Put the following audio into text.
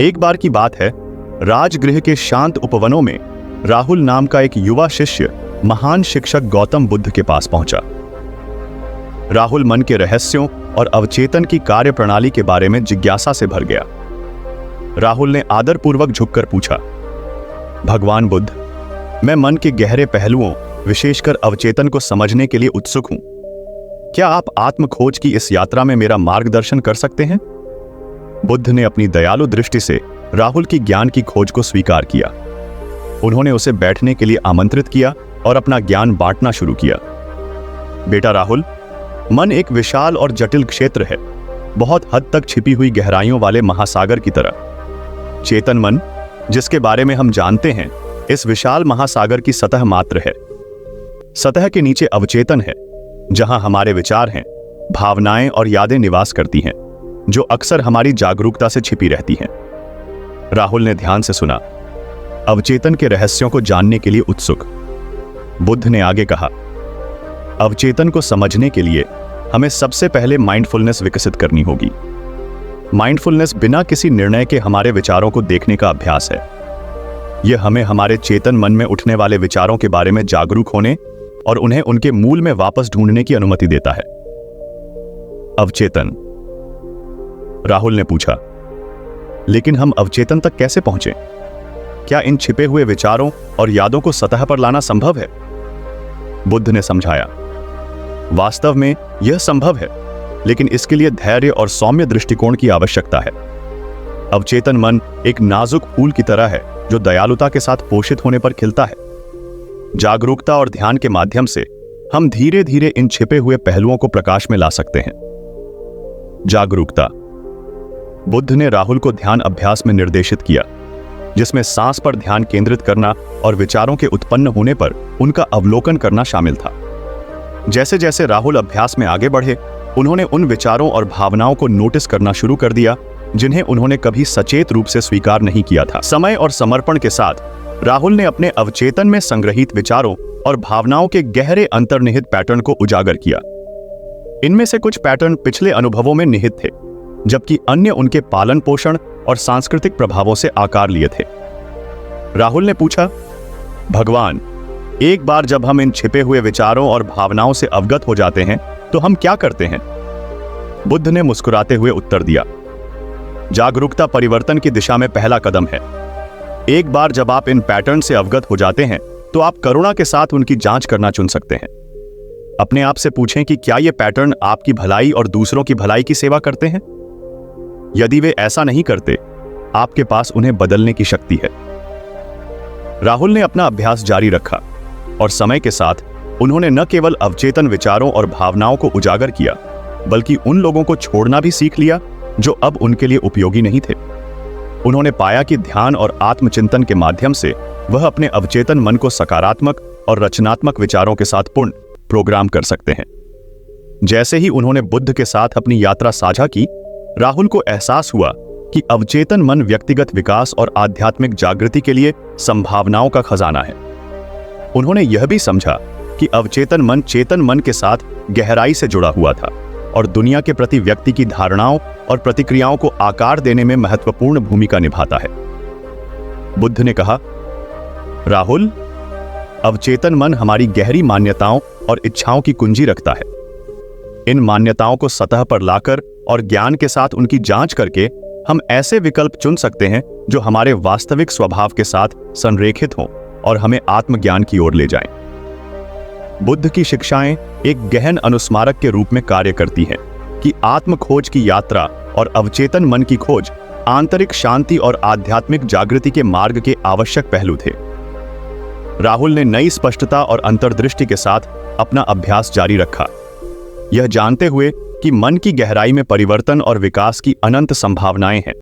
एक बार की बात है, राजगृह के शांत उपवनों में राहुल नाम का एक युवा शिष्य महान शिक्षक गौतम बुद्ध के पास पहुंचा। राहुल मन के रहस्यों और अवचेतन की कार्य प्रणाली के बारे में जिज्ञासा से भर गया। राहुल ने आदरपूर्वक झुककर पूछा, भगवान बुद्ध, मैं मन के गहरे पहलुओं, विशेषकर अवचेतन को समझने के लिए उत्सुक हूं। क्या आप आत्म खोज की इस यात्रा में मेरा मार्गदर्शन कर सकते हैं? बुद्ध ने अपनी दयालु दृष्टि से राहुल की ज्ञान की खोज को स्वीकार किया। उन्होंने उसे बैठने के लिए आमंत्रित किया और अपना ज्ञान बांटना शुरू किया। बेटा राहुल, मन एक विशाल और जटिल क्षेत्र है, बहुत हद तक छिपी हुई गहराइयों वाले महासागर की तरह। चेतन मन, जिसके बारे में हम जानते हैं, इस विशाल महासागर की सतह मात्र है। सतह के नीचे अवचेतन है, जहां हमारे विचार हैं, भावनाएं और यादें निवास करती हैं, जो अक्सर हमारी जागरूकता से छिपी रहती हैं। राहुल ने ध्यान से सुना, अवचेतन के रहस्यों को जानने के लिए उत्सुक। बुद्ध ने आगे कहा, अवचेतन को समझने के लिए हमें सबसे पहले माइंडफुलनेस विकसित करनी होगी। माइंडफुलनेस बिना किसी निर्णय के हमारे विचारों को देखने का अभ्यास है। यह हमें हमारे चेतन मन में उठने वाले विचारों के बारे में जागरूक होने और उन्हें उनके मूल में वापस ढूंढने की अनुमति देता है। अवचेतन, राहुल ने पूछा, लेकिन हम अवचेतन तक कैसे पहुंचे? क्या इन छिपे हुए विचारों और यादों को सतह पर लाना संभव है? बुद्ध ने समझाया, वास्तव में यह संभव है, लेकिन इसके लिए धैर्य और सौम्य दृष्टिकोण की आवश्यकता है। अवचेतन मन एक नाजुक फूल की तरह है, जो दयालुता के साथ पोषित होने पर खिलता है। जागरूकता और ध्यान के माध्यम से हम धीरे धीरे इन छिपे हुए पहलुओं को प्रकाश में ला सकते हैं। जागरूकता। बुद्ध ने राहुल को ध्यान अभ्यास में निर्देशित किया, जिसमें सांस पर ध्यान केंद्रित करना और विचारों के उत्पन्न होने पर उनका अवलोकन करना शामिल था। जैसे जैसे राहुल अभ्यास में आगे बढ़े, उन्होंने उन विचारों और भावनाओं को नोटिस करना शुरू कर दिया जिन्हें उन्होंने कभी सचेत रूप से स्वीकार नहीं किया था। समय और समर्पण के साथ राहुल ने अपने अवचेतन में संग्रहित विचारों और भावनाओं के गहरे अंतर्निहित पैटर्न को उजागर किया। इनमें से कुछ पैटर्न पिछले अनुभवों में निहित थे, जबकि अन्य उनके पालन पोषण और सांस्कृतिक प्रभावों से आकार लिए थे। राहुल ने पूछा, भगवान, एक बार जब हम इन छिपे हुए विचारों और भावनाओं से अवगत हो जाते हैं तो हम क्या करते हैं? बुद्ध ने मुस्कुराते हुए उत्तर दिया, जागरूकता परिवर्तन की दिशा में पहला कदम है। एक बार जब आप इन पैटर्न से अवगत हो जाते हैं तो आप करुणा के साथ उनकी जांच करना चुन सकते हैं। अपने आप से पूछें कि क्या ये पैटर्न आपकी भलाई और दूसरों की भलाई की सेवा करते हैं? यदि वे ऐसा नहीं करते, आपके पास उन्हें बदलने की शक्ति है। राहुल ने अपना अभ्यास जारी रखा और समय के साथ उन्होंने न केवल अवचेतन विचारों और भावनाओं को उजागर किया, बल्कि उन लोगों को छोड़ना भी सीख लिया जो अब उनके लिए उपयोगी नहीं थे। उन्होंने पाया कि ध्यान और आत्मचिंतन के माध्यम से वह अपने अवचेतन मन को सकारात्मक और रचनात्मक विचारों के साथ पूर्ण प्रोग्राम कर सकते हैं। जैसे ही उन्होंने बुद्ध के साथ अपनी यात्रा साझा की, राहुल को एहसास हुआ कि अवचेतन मन व्यक्तिगत विकास और आध्यात्मिक जागृति के लिए संभावनाओं का खजाना है। उन्होंने यह भी समझा कि अवचेतन मन चेतन मन के साथ गहराई से जुड़ा हुआ था और दुनिया के प्रति व्यक्ति की धारणाओं और प्रतिक्रियाओं को आकार देने में महत्वपूर्ण भूमिका निभाता है। बुद्ध ने कहा, राहुल, अवचेतन मन हमारी गहरी मान्यताओं और इच्छाओं की कुंजी रखता है। इन मान्यताओं को सतह पर लाकर और ज्ञान के साथ उनकी जांच करके हम ऐसे विकल्प चुन सकते हैं जो हमारे वास्तविक स्वभाव के साथ संरेखित हों और हमें आत्मज्ञान की ओर ले जाएं। बुद्ध की शिक्षाएं एक गहन अनुस्मारक के रूप में कार्य करती हैं कि आत्म खोज की यात्रा और अवचेतन मन की खोज आंतरिक शांति और आध्यात्मिक जागृति के मार्ग के आवश्यक पहलू थे। राहुल ने नई स्पष्टता और अंतर्दृष्टि के साथ अपना अभ्यास जारी रखा, यह जानते हुए कि मन की गहराई में परिवर्तन और विकास की अनंत संभावनाएं हैं।